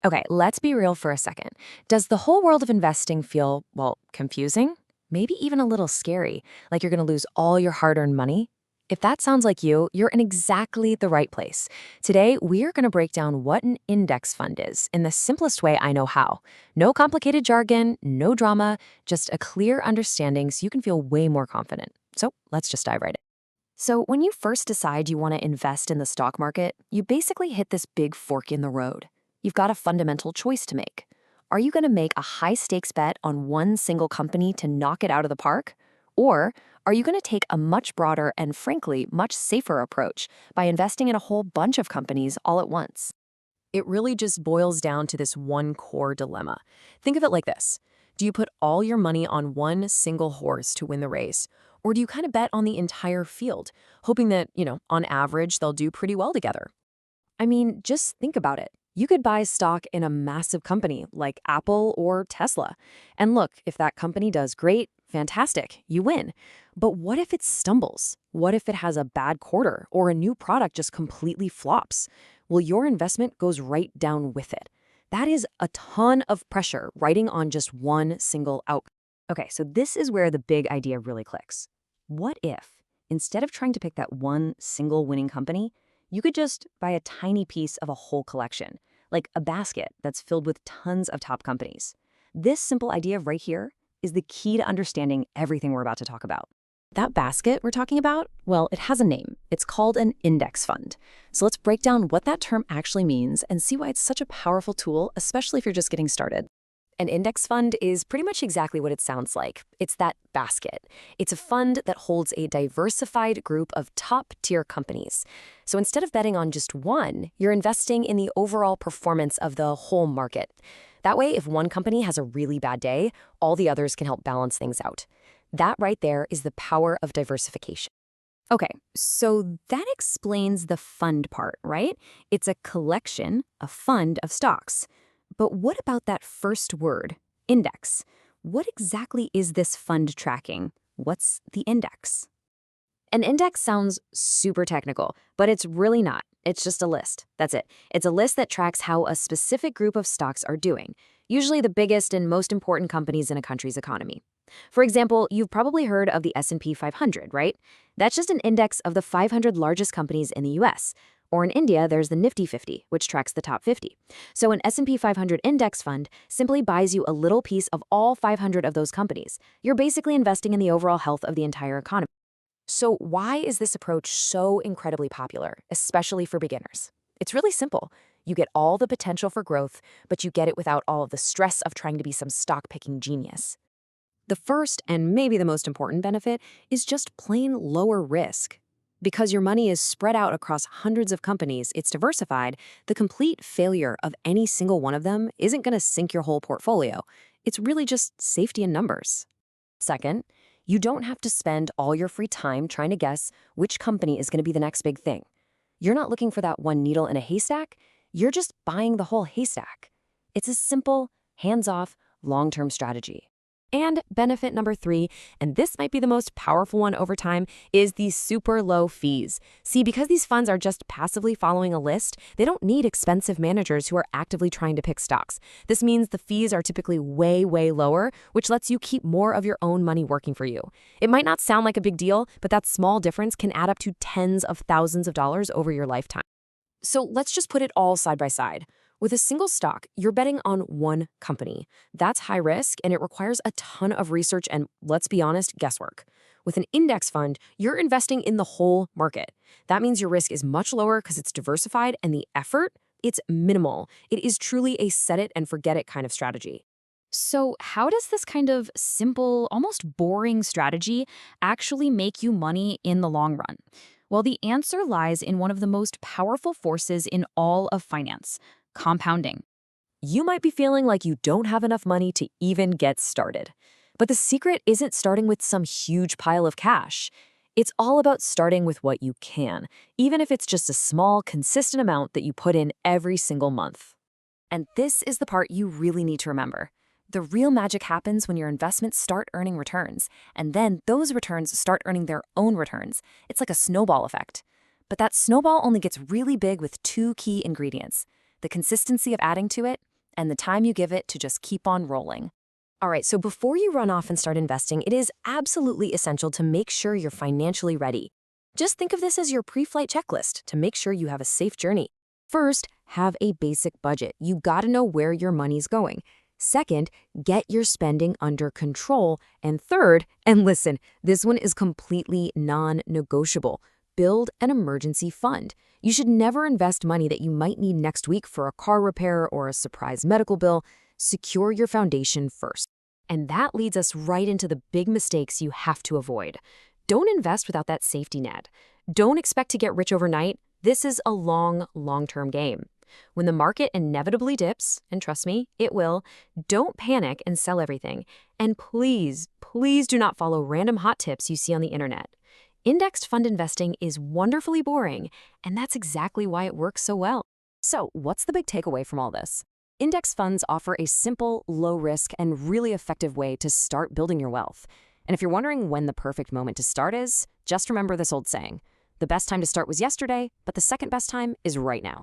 Okay, let's be real for a second. Does the whole world of investing feel, well, confusing? Maybe even a little scary, like you're going to lose all your hard earned money? If that sounds like you, you're in exactly the right place. Today, we're going to break down what an index fund is in the simplest way I know how. No complicated jargon, no drama, just a clear understanding so you can feel way more confident. So let's just dive right in. So, when you first decide you want to invest in the stock market, you basically hit this big fork in the road. You've got a fundamental choice to make. Are you going to make a high stakes bet on one single company to knock it out of the park? Or are you going to take a much broader and, frankly, much safer approach by investing in a whole bunch of companies all at once? It really just boils down to this one core dilemma. Think of it like this. Do you put all your money on one single horse to win the race? Or do you kind of bet on the entire field, hoping that, on average, they'll do pretty well together? I mean, just think about it. You could buy stock in a massive company like Apple or Tesla. And look, if that company does great, fantastic, you win. But what if it stumbles? What if it has a bad quarter or a new product just completely flops? Well, your investment goes right down with it. That is a ton of pressure riding on just one single outcome. Okay, so this is where the big idea really clicks. What if, instead of trying to pick that one single winning company, you could just buy a tiny piece of a whole collection, like a basket that's filled with tons of top companies? This simple idea right here is the key to understanding everything we're about to talk about. That basket we're talking about, well, it has a name. It's called an index fund. So let's break down what that term actually means and see why it's such a powerful tool, especially if you're just getting started. An index fund is pretty much exactly what it sounds like. It's that basket. It's a fund that holds a diversified group of top-tier companies. So instead of betting on just one, you're investing in the overall performance of the whole market. That way, if one company has a really bad day, all the others can help balance things out. That right there is the power of diversification. Okay, so that explains the fund part, right? It's a collection, a fund of stocks. But what about that first word, index? What exactly is this fund tracking? What's the index? An index sounds super technical, but it's really not. It's just a list. That's it. It's a list that tracks how a specific group of stocks are doing, usually the biggest and most important companies in a country's economy. For example, you've probably heard of the S&P 500, right? That's just an index of the 500 largest companies in the US. Or in India, there's the Nifty 50, which tracks the top 50. So an S&P 500 index fund simply buys you a little piece of all 500 of those companies. You're basically investing in the overall health of the entire economy. So why is this approach so incredibly popular, especially for beginners? It's really simple. You get all the potential for growth, but you get it without all of the stress of trying to be some stock-picking genius. The first, and maybe the most important benefit, is just plain lower risk. Because your money is spread out across hundreds of companies, it's diversified, the complete failure of any single one of them isn't going to sink your whole portfolio. It's really just safety in numbers. Second, you don't have to spend all your free time trying to guess which company is going to be the next big thing. You're not looking for that one needle in a haystack, you're just buying the whole haystack. It's a simple, hands-off, long-term strategy. And benefit number 3, and this might be the most powerful one over time, is the super low fees. See, because these funds are just passively following a list, they don't need expensive managers who are actively trying to pick stocks. This means the fees are typically way, way lower, which lets you keep more of your own money working for you. It might not sound like a big deal, but that small difference can add up to tens of thousands of dollars over your lifetime. So let's just put it all side by side. With a single stock, you're betting on one company. That's high risk, and it requires a ton of research and, let's be honest, guesswork. With an index fund, you're investing in the whole market. That means your risk is much lower because it's diversified, and the effort, it's minimal. It is truly a set it and forget it kind of strategy. So, how does this kind of simple, almost boring strategy actually make you money in the long run? Well, the answer lies in one of the most powerful forces in all of finance: compounding. You might be feeling like you don't have enough money to even get started. But the secret isn't starting with some huge pile of cash. It's all about starting with what you can, even if it's just a small, consistent amount that you put in every single month. And this is the part you really need to remember. The real magic happens when your investments start earning returns, and then those returns start earning their own returns. It's like a snowball effect. But that snowball only gets really big with 2 key ingredients: the consistency of adding to it and the time you give it to just keep on rolling. All right, so before you run off and start investing, it is absolutely essential to make sure you're financially ready. Just think of this as your pre-flight checklist to make sure you have a safe journey. First, have a basic budget. You gotta know where your money's going. Second, get your spending under control. And third, and listen, this one is completely non-negotiable. Build an emergency fund. You should never invest money that you might need next week for a car repair or a surprise medical bill. Secure your foundation first. And that leads us right into the big mistakes you have to avoid. Don't invest without that safety net. Don't expect to get rich overnight. This is a long-term game. When the market inevitably dips, and trust me, it will, don't panic and sell everything. And please do not follow random hot tips you see on the internet. Indexed fund investing is wonderfully boring, and that's exactly why it works so well. So, what's the big takeaway from all this? Index funds offer a simple, low-risk, and really effective way to start building your wealth. And if you're wondering when the perfect moment to start is, just remember this old saying: the best time to start was yesterday, but the second best time is right now.